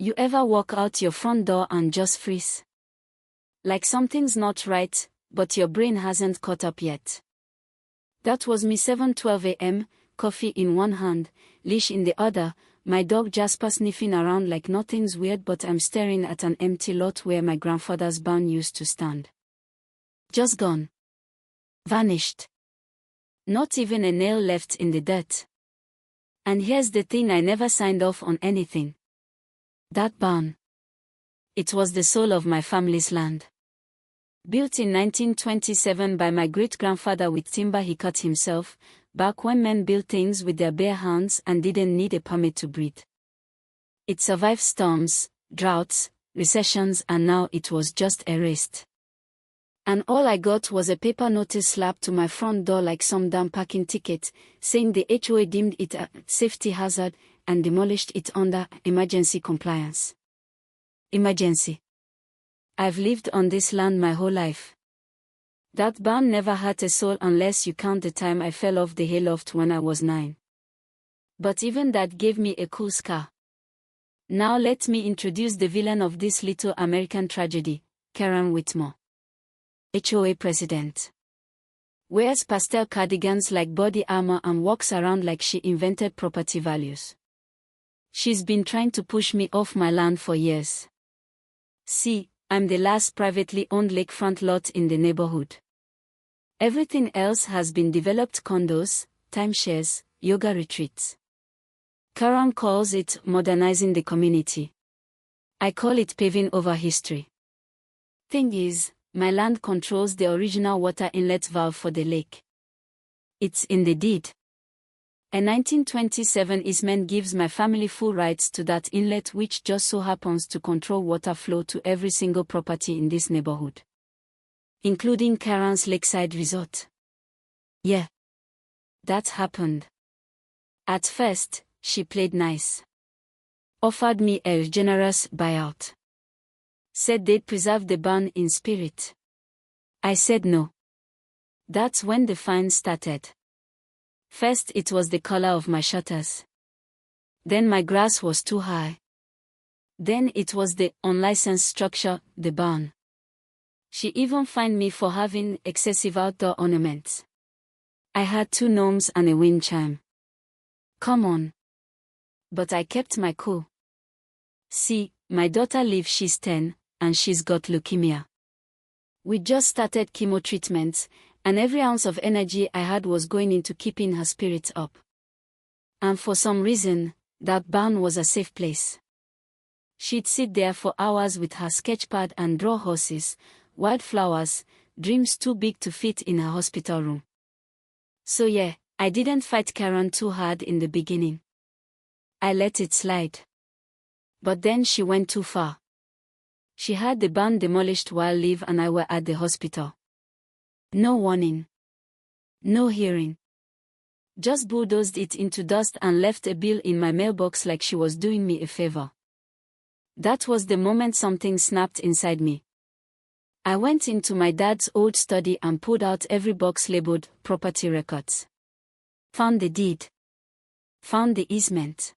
You ever walk out your front door and just freeze? Like something's not right, but your brain hasn't caught up yet. That was me. 7:12 a.m., coffee in one hand, leash in the other, my dog Jasper sniffing around like nothing's weird, but I'm staring at an empty lot where my grandfather's barn used to stand. Just gone. Vanished. Not even a nail left in the dirt. And here's the thing, I never signed off on anything. That barn. It was the soul of my family's land. Built in 1927 by my great-grandfather with timber he cut himself, back when men built things with their bare hands and didn't need a permit to breathe. It survived storms, droughts, recessions, and now it was just erased. And all I got was a paper notice slapped to my front door like some damn parking ticket, saying the HOA deemed it a safety hazard and demolished it under emergency compliance. Emergency. I've lived on this land my whole life. That barn never had a soul unless you count the time I fell off the hayloft when I was 9. But even that gave me a cool scar. Now let me introduce the villain of this little American tragedy, Karen Whitmore. HOA president. Wears pastel cardigans like body armor and walks around like she invented property values. She's been trying to push me off my land for years. See, I'm the last privately owned lakefront lot in the neighborhood. Everything else has been developed: condos, timeshares, yoga retreats. Karen calls it modernizing the community. I call it paving over history. Thing is, my land controls the original water inlet valve for the lake. It's in the deed. A 1927 easement gives my family full rights to that inlet, which just so happens to control water flow to every single property in this neighborhood. Including Karen's lakeside resort. Yeah. That happened. At first, she played nice. Offered me a generous buyout. Said they'd preserve the barn in spirit. I said no. That's when the fine started. First it was the color of my shutters. Then my grass was too high. Then it was the unlicensed structure, the barn. She even fined me for having excessive outdoor ornaments. I had 2 gnomes and a wind chime. Come on. But I kept my cool. See, my daughter lives, she's 10, and she's got leukemia. We just started chemo treatments, and every ounce of energy I had was going into keeping her spirits up. And for some reason, that barn was a safe place. She'd sit there for hours with her sketchpad and draw horses, wildflowers, dreams too big to fit in her hospital room. So yeah, I didn't fight Karen too hard in the beginning. I let it slide. But then she went too far. She had the barn demolished while Liv and I were at the hospital. No warning. No hearing. Just bulldozed it into dust and left a bill in my mailbox like she was doing me a favor. That was the moment something snapped inside me. I went into my dad's old study and pulled out every box labeled property records. Found the deed. Found the easement.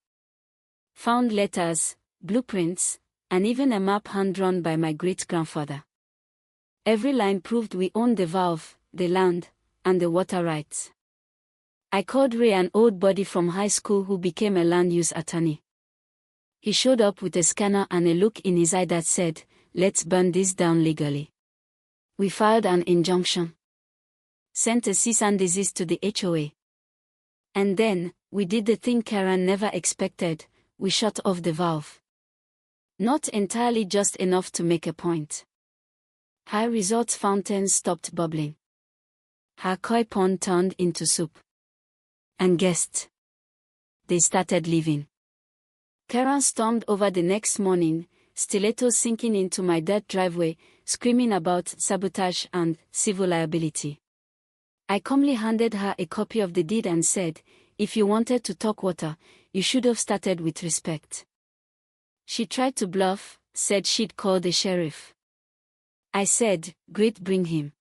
Found letters, blueprints, and even a map hand-drawn by my great-grandfather. Every line proved we owned the valve, the land, and the water rights. I called Ray, an old buddy from high school who became a land use attorney. He showed up with a scanner and a look in his eye that said, "Let's burn this down legally." We filed an injunction. Sent a cease and desist to the HOA. And then, we did the thing Karen never expected, we shut off the valve. Not entirely, just enough to make a point. Her resort's fountains stopped bubbling. Her koi pond turned into soup. And guessed. They started leaving. Karen stormed over the next morning, stilettos sinking into my dirt driveway, screaming about sabotage and civil liability. I calmly handed her a copy of the deed and said, "If you wanted to talk water, you should have started with respect." She tried to bluff, said she'd call the sheriff. I said, "Great, bring him.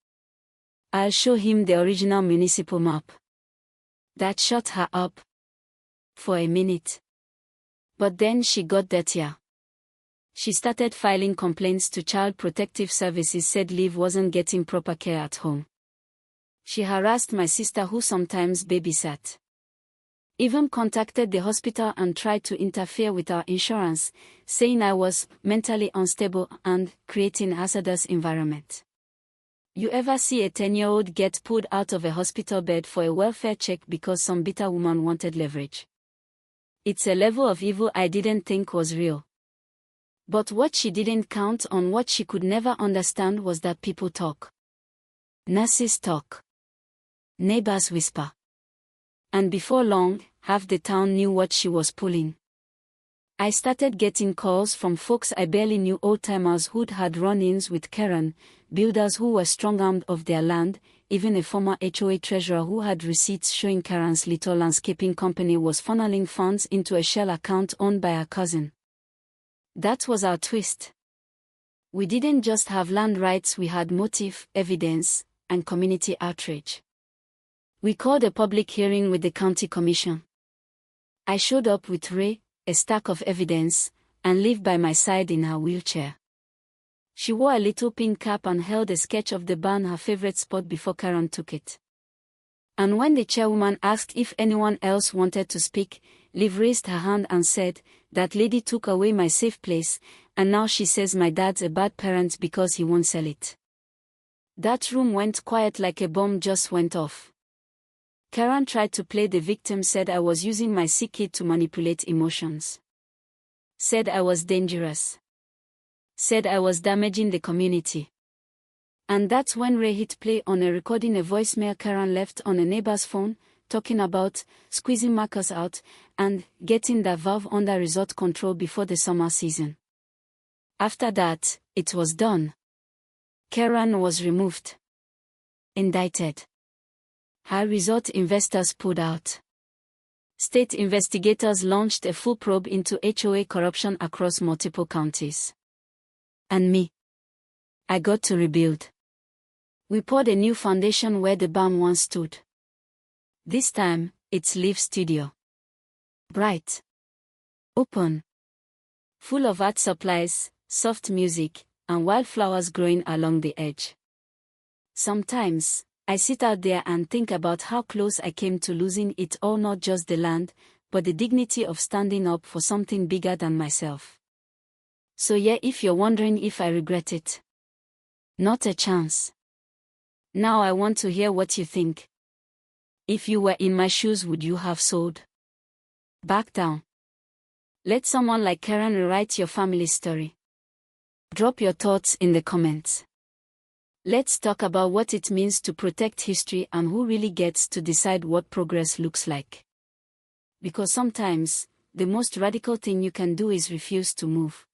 I'll show him the original municipal map." That shut her up. For a minute. But then she got dirtier. She started filing complaints to Child Protective Services, said Liv wasn't getting proper care at home. She harassed my sister, who sometimes babysat. Even contacted the hospital and tried to interfere with our insurance, saying I was mentally unstable and creating hazardous environment. You ever see a 10-year-old get pulled out of a hospital bed for a welfare check because some bitter woman wanted leverage? It's a level of evil I didn't think was real. But what she didn't count on, what she could never understand, was that people talk. Nurses talk. Neighbors whisper. And before long, half the town knew what she was pulling. I started getting calls from folks I barely knew, old-timers who'd had run-ins with Karen, builders who were strong-armed of their land, even a former HOA treasurer who had receipts showing Karen's little landscaping company was funneling funds into a shell account owned by her cousin. That was our twist. We didn't just have land rights, we had motive, evidence, and community outrage. We called a public hearing with the county commission. I showed up with Ray, a stack of evidence, and Liv by my side in her wheelchair. She wore a little pink cap and held a sketch of the barn, her favorite spot, before Karen took it. And when the chairwoman asked if anyone else wanted to speak, Liv raised her hand and said, "That lady took away my safe place, and now she says my dad's a bad parent because he won't sell it." That room went quiet, like a bomb just went off. Karen tried to play the victim, said I was using my sick kid to manipulate emotions. Said I was dangerous. Said I was damaging the community. And that's when Ray hit play on a recording, a voicemail Karen left on a neighbor's phone, talking about squeezing Marcus out and getting the valve under resort control before the summer season. After that, it was done. Karen was removed. Indicted. Her resort investors pulled out. State investigators launched a full probe into HOA corruption across multiple counties. And me. I got to rebuild. We poured a new foundation where the barn once stood. This time, it's Liv's studio. Bright. Open. Full of art supplies, soft music, and wildflowers growing along the edge. Sometimes, I sit out there and think about how close I came to losing it all, not just the land, but the dignity of standing up for something bigger than myself. So yeah, if you're wondering if I regret it. Not a chance. Now I want to hear what you think. If you were in my shoes, would you have sold? Back down. Let someone like Karen rewrite your family story. Drop your thoughts in the comments. Let's talk about what it means to protect history and who really gets to decide what progress looks like. Because sometimes, the most radical thing you can do is refuse to move.